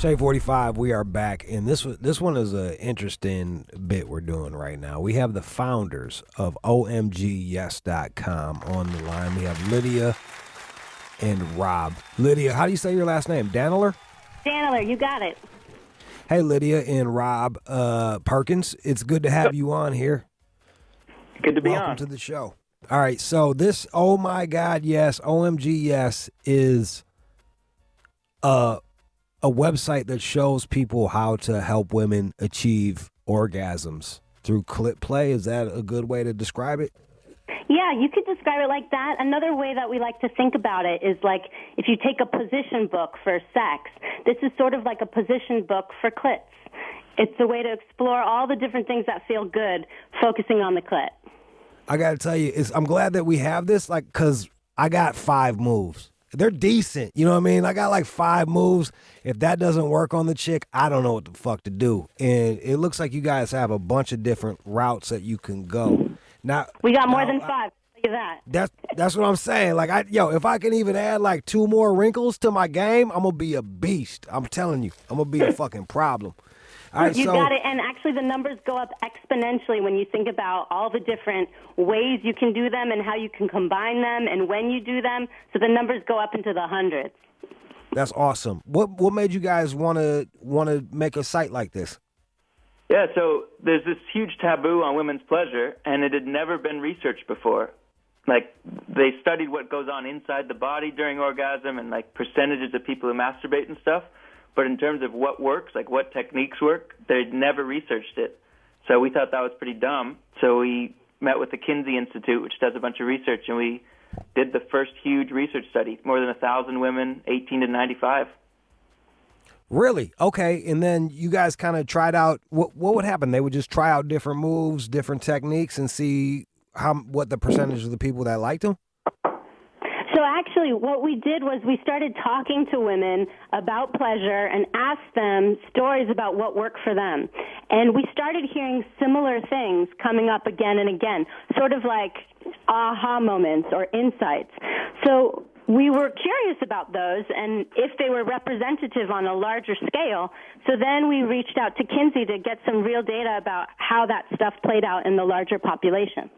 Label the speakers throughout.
Speaker 1: Shay 45, we are back, and this one is an interesting bit we're doing right now. We have the founders of OMGYES.com on the line. We have Lydia and Rob. Lydia, how do you say your last name? Danler?
Speaker 2: Danler, you got it.
Speaker 1: Hey, Lydia and Rob Perkins. It's good to have you on here.
Speaker 3: Good to be
Speaker 1: Welcome
Speaker 3: on.
Speaker 1: to the show. All right, so this Oh My God Yes, OMG Yes is a website that shows people how to help women achieve orgasms through clip play. Is that a good way to describe it?
Speaker 2: Yeah, you could describe it like that. Another way that we like to think about it is like if you take a position book for sex, this is sort of like a position book for clits. It's a way to explore all the different things that feel good, focusing on the clit.
Speaker 1: I got to tell you, I'm glad that we have this, like, because I got 5 moves. They're decent, you know what I mean? I got like 5 moves. If that doesn't work on the chick, I don't know what the fuck to do. And it looks like you guys have a bunch of different routes that you can go. Now
Speaker 2: we got more than 5. I'll tell you that.
Speaker 1: That's what I'm saying. Like, if I can even add like 2 more wrinkles to my game, I'm gonna be a beast. I'm telling you, I'm gonna be a fucking problem. All right,
Speaker 2: you got it, and actually the numbers go up exponentially when you think about all the different ways you can do them and how you can combine them and when you do them. So the numbers go up into the hundreds.
Speaker 1: That's awesome. What made you guys want to make a site like this?
Speaker 3: Yeah, so there's this huge taboo on women's pleasure, and it had never been researched before. Like, they studied what goes on inside the body during orgasm and, like, percentages of people who masturbate and stuff. But in terms of what works, like what techniques work, they'd never researched it. So we thought that was pretty dumb. So we met with the Kinsey Institute, which does a bunch of research, and we did the first huge research study, more than 1,000 women, 18 to 95.
Speaker 1: Really? Okay. And then you guys kind of tried out, what would happen? They would just try out different moves, different techniques, and see what the percentage of the people that liked them?
Speaker 2: So actually what we did was we started talking to women about pleasure and asked them stories about what worked for them. And we started hearing similar things coming up again and again, sort of like aha moments or insights. So we were curious about those and if they were representative on a larger scale. So then we reached out to Kinsey to get some real data about how that stuff played out in the larger population.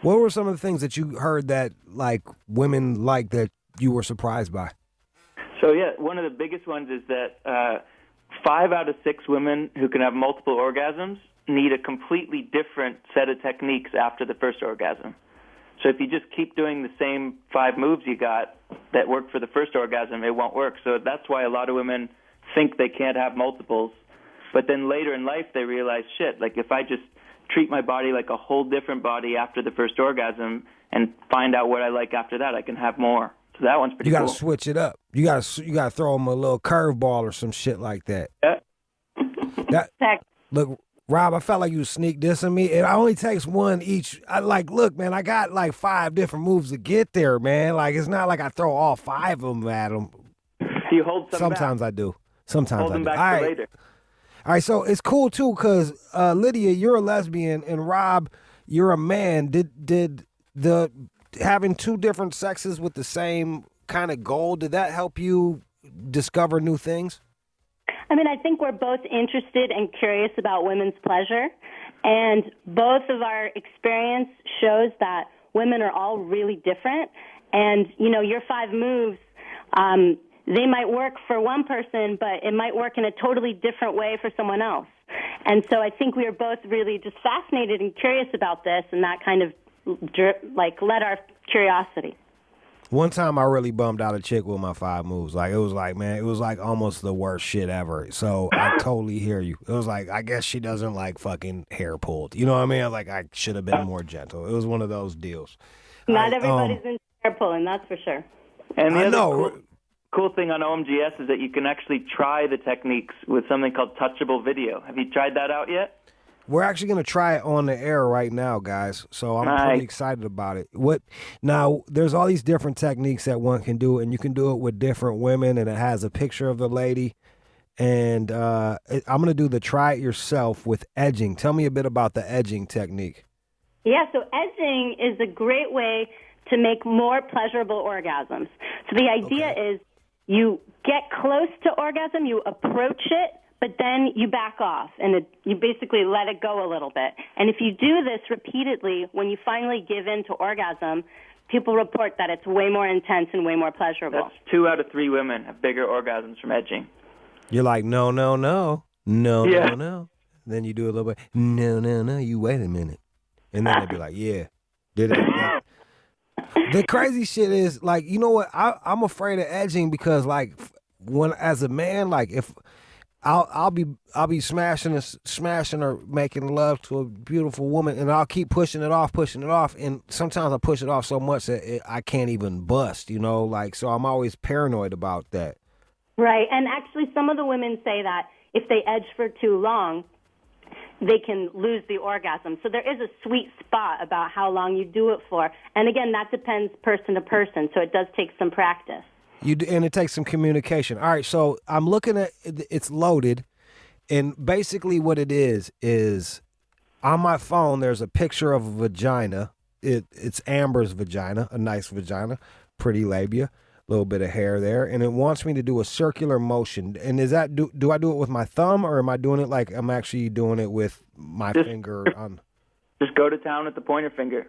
Speaker 1: What were some of the things that you heard that, like, women like that you were surprised by?
Speaker 3: So, yeah, one of the biggest ones is that 5 out of 6 women who can have multiple orgasms need a completely different set of techniques after the first orgasm. So if you just keep doing the same 5 moves you got that worked for the first orgasm, it won't work. So that's why a lot of women think they can't have multiples. But then later in life, they realize, shit, like if I just treat my body like a whole different body after the first orgasm and find out what I like after that, I can have more. So that one's pretty cool.
Speaker 1: You got to switch it up. You got to throw them a little curveball or some shit like that.
Speaker 3: Yeah.
Speaker 1: Look, Rob, I felt like you sneak dissing me. It only takes one each. Look, man, I got like 5 different moves to get there, man. Like, it's not like I throw all 5 of them at them.
Speaker 3: So you hold some
Speaker 1: Sometimes
Speaker 3: back.
Speaker 1: I do. Sometimes
Speaker 3: Hold
Speaker 1: I
Speaker 3: them
Speaker 1: do.
Speaker 3: back
Speaker 1: All
Speaker 3: for
Speaker 1: right.
Speaker 3: later.
Speaker 1: All right, so it's cool too because Lydia, you're a lesbian, and Rob, you're a man. Did the having 2 different sexes with the same kind of goal, did that help you discover new things?
Speaker 2: I mean, I think we're both interested and curious about women's pleasure, and both of our experience shows that women are all really different. And, you know, your 5 moves, they might work for one person, but it might work in a totally different way for someone else. And so I think we are both really just fascinated and curious about this, and that kind of, led our curiosity.
Speaker 1: One time I really bummed out a chick with my 5 moves. Like, it was like almost the worst shit ever. So I totally hear you. It was like, I guess she doesn't like fucking hair pulled. You know what I mean? Like, I should have been more gentle. It was one of those deals.
Speaker 2: Not everybody's into hair pulling, that's for sure.
Speaker 3: And the other cool thing on OMGS is that you can actually try the techniques with something called touchable video. Have you tried that out yet?
Speaker 1: We're actually going to try it on the air right now, guys. So I'm pretty excited about it. Now, there's all these different techniques that one can do, and you can do it with different women, and it has a picture of the lady. And I'm going to do the try it yourself with edging. Tell me a bit about the edging technique.
Speaker 2: Yeah, so edging is a great way to make more pleasurable orgasms. So the idea is you get close to orgasm, you approach it, but then you back off, and you basically let it go a little bit. And if you do this repeatedly, when you finally give in to orgasm, people report that it's way more intense and way more pleasurable.
Speaker 3: That's 2 out of 3 women have bigger orgasms from edging.
Speaker 1: You're like, no, no, no, no, yeah. No, no. Then you do a little bit, no, no, no, you wait a minute. And then they'd be like, yeah. Did it? The crazy shit is, like, you know what? I'm afraid of edging because, like, when as a man, like, if I'll be smashing or making love to a beautiful woman, and I'll keep pushing it off, and sometimes I push it off so much that I can't even bust, you know, like, so I'm always paranoid about that.
Speaker 2: Right, and actually some of the women say that if they edge for too long, they can lose the orgasm. So there is a sweet spot about how long you do it for, and again, that depends person to person, so it does take some practice.
Speaker 1: And it takes some communication. All right, so I'm looking at it's loaded, and basically what it is on my phone there's a picture of a vagina. It's Amber's vagina, a nice vagina, pretty labia, a little bit of hair there, and it wants me to do a circular motion. And is that do I do it with my thumb, or am I doing it like I'm actually doing it with my finger on?
Speaker 3: Just go to town with the pointer finger.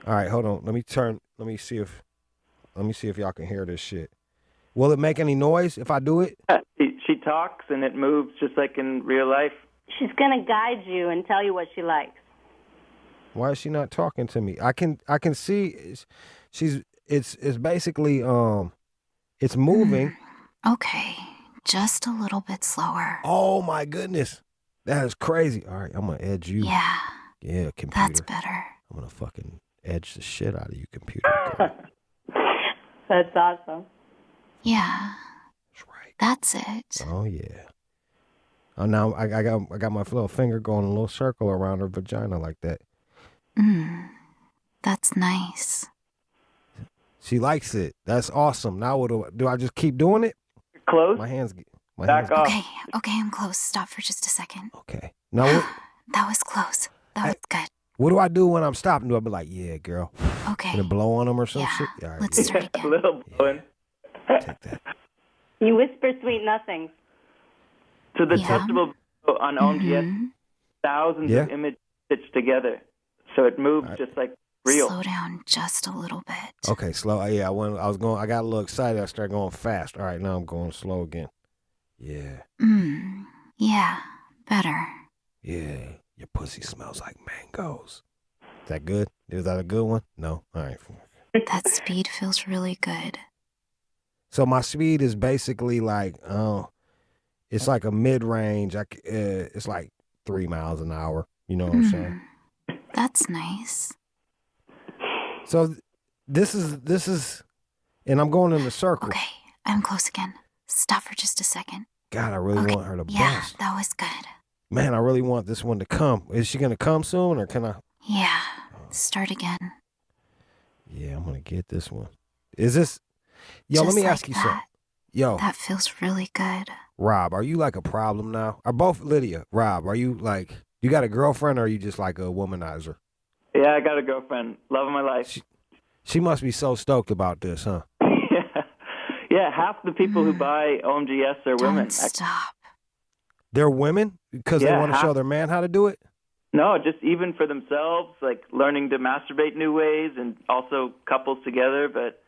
Speaker 1: All right, hold on. Let me see if y'all can hear this shit. Will it make any noise if I do it?
Speaker 3: She talks and it moves just like in real life.
Speaker 2: She's going to guide you and tell you what she likes.
Speaker 1: Why is she not talking to me? I can see it's basically it's moving.
Speaker 4: Okay, just a little bit slower.
Speaker 1: Oh my goodness. That is crazy. All right, I'm going to edge you.
Speaker 4: Yeah.
Speaker 1: Yeah, computer.
Speaker 4: That's better.
Speaker 1: I'm going to fucking edge the shit out of you, computer.
Speaker 2: That's awesome.
Speaker 4: Yeah.
Speaker 1: That's right.
Speaker 4: That's it.
Speaker 1: Oh yeah. Oh, now I got my little finger going a little circle around her vagina like that.
Speaker 4: That's nice.
Speaker 1: She likes it. That's awesome. Now what do I just keep doing it?
Speaker 3: Close.
Speaker 1: My hands
Speaker 3: Back off.
Speaker 4: Okay, I'm close. Stop for just a second.
Speaker 1: Okay. Now what?
Speaker 4: That was close. That was good.
Speaker 1: What do I do when I'm stopping? Do I be like, yeah, girl?
Speaker 4: Okay.
Speaker 1: Gonna blow on them or some shit?
Speaker 4: Yeah, let's start again.
Speaker 3: A little blowing.
Speaker 1: Take that.
Speaker 2: You whisper sweet nothings.
Speaker 3: So the testable on OMGYES, thousands of images stitched together. So it moves just like real.
Speaker 4: Slow down just a little bit.
Speaker 1: Okay, slow. Yeah, I got a little excited. I started going fast. All right, now I'm going slow again. Yeah.
Speaker 4: Yeah, better.
Speaker 1: Yeah, your pussy smells like mangoes. Is that good? Is that a good one? No? All right.
Speaker 4: That speed feels really good.
Speaker 1: So my speed is basically like, it's like a mid-range. It's like 3 miles an hour. You know what I'm saying?
Speaker 4: That's nice.
Speaker 1: So this is, and I'm going in the circle.
Speaker 4: Okay, I'm close again. Stop for just a second.
Speaker 1: God, I really want her to bust.
Speaker 4: Yeah, that was good.
Speaker 1: Man, I really want this one to come. Is she going to come soon, or can I?
Speaker 4: Yeah, start again.
Speaker 1: Yeah, I'm going to get this one. Is this? Yo,
Speaker 4: just
Speaker 1: let me
Speaker 4: like
Speaker 1: ask you
Speaker 4: that.
Speaker 1: something. Yo.
Speaker 4: That feels really good.
Speaker 1: Rob, are you like a problem now? Are both, Lydia, Rob, are you like, you got a girlfriend, or are you just like a womanizer?
Speaker 3: Yeah, I got a girlfriend. Love of my life.
Speaker 1: She must be so stoked about this, huh?
Speaker 3: Yeah, half the people who buy OMGYES are women.
Speaker 4: Don't stop.
Speaker 1: They're women because they want to show their man how to do it?
Speaker 3: No, just even for themselves, like learning to masturbate new ways, and also couples together. But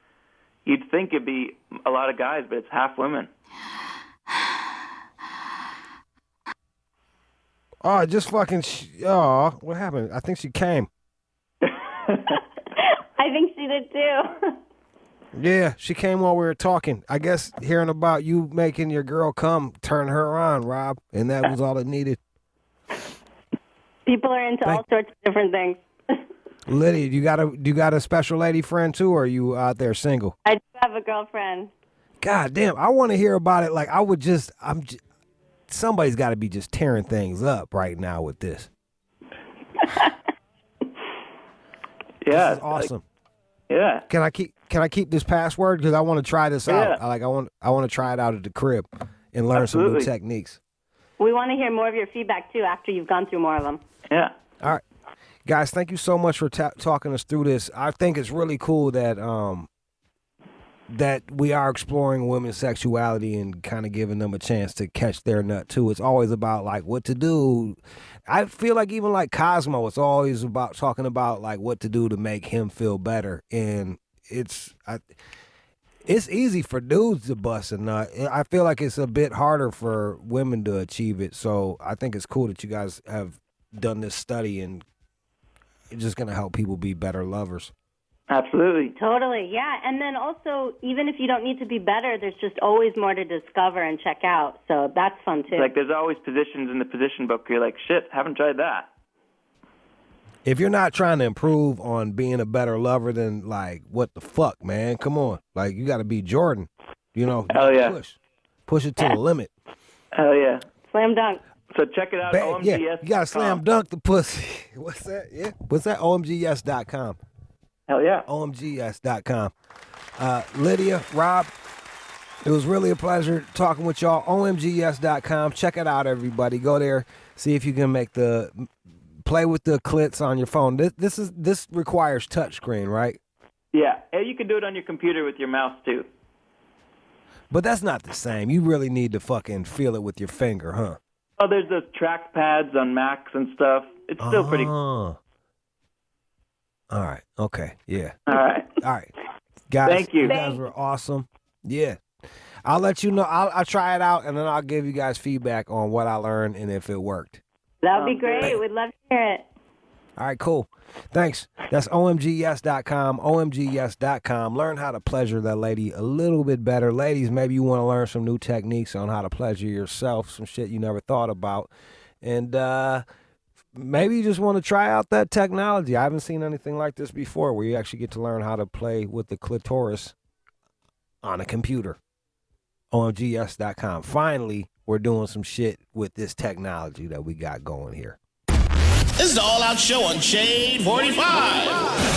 Speaker 3: you'd think it'd be a lot of guys, but it's half women.
Speaker 1: Oh, just fucking, what happened? I think she came.
Speaker 2: I think she did too.
Speaker 1: Yeah, she came while we were talking. I guess hearing about you making your girl come turned her on, Rob, and that was all it needed.
Speaker 2: People are into all sorts of different things.
Speaker 1: Lydia, you got a special lady friend too, or are you out there single?
Speaker 2: I do have a girlfriend.
Speaker 1: God damn, I want to hear about it. Like somebody's got to be just tearing things up right now with this.
Speaker 3: Yeah,
Speaker 1: this is awesome.
Speaker 3: Yeah.
Speaker 1: Can I keep this password because I want to try this out? I want to try it out at the crib and learn some new techniques.
Speaker 2: We want to hear more of your feedback too after you've gone through more of them.
Speaker 3: Yeah.
Speaker 1: All right, guys. Thank you so much for talking us through this. I think it's really cool that that we are exploring women's sexuality and kind of giving them a chance to catch their nut too. It's always about like what to do. I feel like even like Cosmo, it's always about talking about like what to do to make him feel better. And it's easy for dudes to bust a nut. I feel like it's a bit harder for women to achieve it. So I think it's cool that you guys have done this study, and it's just going to help people be better lovers.
Speaker 3: Absolutely.
Speaker 2: Totally, yeah. And then also, even if you don't need to be better, there's just always more to discover and check out. So that's fun, too.
Speaker 3: Like, there's always positions in the position book where you're like, shit, haven't tried that.
Speaker 1: If you're not trying to improve on being a better lover, then, like, what the fuck, man? Come on. Like, you got to be Jordan. You know?
Speaker 3: Hell yeah.
Speaker 1: Push it to the limit.
Speaker 3: Hell yeah.
Speaker 2: Slam dunk.
Speaker 3: So check it out, OMGYES.com.
Speaker 1: Yeah, you got to slam dunk the pussy. What's that? Yeah. What's that? OMGYES.com.
Speaker 3: Hell yeah.
Speaker 1: OMGYES.com. Lydia, Rob, it was really a pleasure talking with y'all. OMGYES.com. Check it out, everybody. Go there. See if you can play with the clits on your phone. This requires touchscreen, right?
Speaker 3: Yeah. And you can do it on your computer with your mouse, too.
Speaker 1: But that's not the same. You really need to fucking feel it with your finger, huh?
Speaker 3: Oh, there's those track pads on Macs and stuff. It's still pretty cool.
Speaker 1: All right. Okay. Yeah.
Speaker 3: All right.
Speaker 1: Guys,
Speaker 3: thank you.
Speaker 1: You guys were awesome. Yeah. I'll let you know. I'll try it out, and then I'll give you guys feedback on what I learned and if it worked.
Speaker 2: That would be great. We'd love to hear it.
Speaker 1: All right, cool. Thanks. That's OMGYES.com, OMGYES.com. Learn how to pleasure that lady a little bit better. Ladies, maybe you want to learn some new techniques on how to pleasure yourself, some shit you never thought about. And maybe you just want to try out that technology. I haven't seen anything like this before where you actually get to learn how to play with the clitoris on a computer. OMGYES.com. Finally, we're doing some shit with this technology that we got going here.
Speaker 5: This is the All Out Show on Shade 45.